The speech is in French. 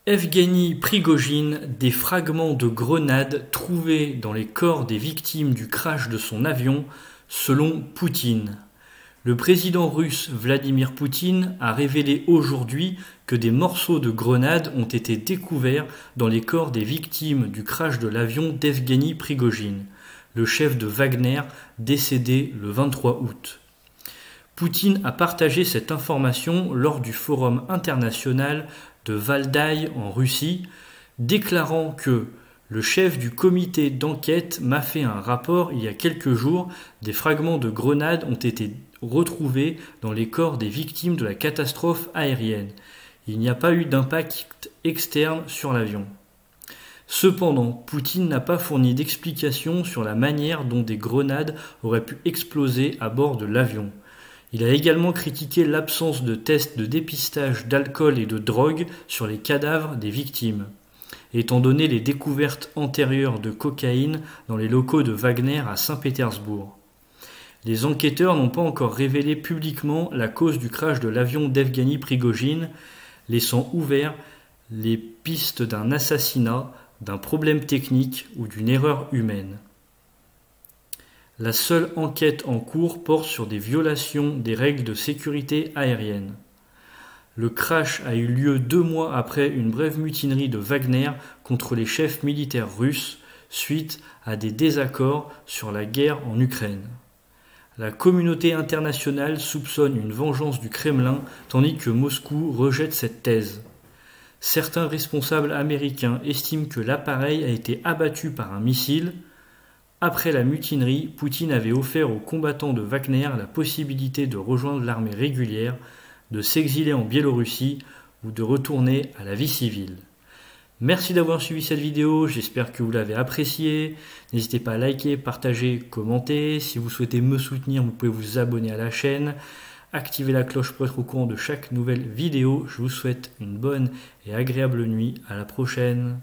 Evgueni Prigojine, des fragments de grenades trouvés dans les corps des victimes du crash de son avion, selon Poutine. Le président russe Vladimir Poutine a révélé aujourd'hui que des morceaux de grenades ont été découverts dans les corps des victimes du crash de l'avion d'Evgueni Prigojine, le chef de Wagner décédé le 23 août. Poutine a partagé cette information lors du Forum international de Valdaï en Russie, déclarant que le chef du comité d'enquête m'a fait un rapport il y a quelques jours, des fragments de grenades ont été retrouvés dans les corps des victimes de la catastrophe aérienne. Il n'y a pas eu d'impact externe sur l'avion. Cependant, Poutine n'a pas fourni d'explication sur la manière dont des grenades auraient pu exploser à bord de l'avion. Il a également critiqué l'absence de tests de dépistage d'alcool et de drogue sur les cadavres des victimes, étant donné les découvertes antérieures de cocaïne dans les locaux de Wagner à Saint-Pétersbourg. Les enquêteurs n'ont pas encore révélé publiquement la cause du crash de l'avion d'Evgueni Prigojine, laissant ouverts les pistes d'un assassinat, d'un problème technique ou d'une erreur humaine. La seule enquête en cours porte sur des violations des règles de sécurité aérienne. Le crash a eu lieu 2 mois après une brève mutinerie de Wagner contre les chefs militaires russes suite à des désaccords sur la guerre en Ukraine. La communauté internationale soupçonne une vengeance du Kremlin tandis que Moscou rejette cette thèse. Certains responsables américains estiment que l'appareil a été abattu par un missile. Après la mutinerie, Poutine avait offert aux combattants de Wagner la possibilité de rejoindre l'armée régulière, de s'exiler en Biélorussie ou de retourner à la vie civile. Merci d'avoir suivi cette vidéo, j'espère que vous l'avez appréciée. N'hésitez pas à liker, partager, commenter. Si vous souhaitez me soutenir, vous pouvez vous abonner à la chaîne. Activez la cloche pour être au courant de chaque nouvelle vidéo. Je vous souhaite une bonne et agréable nuit. À la prochaine.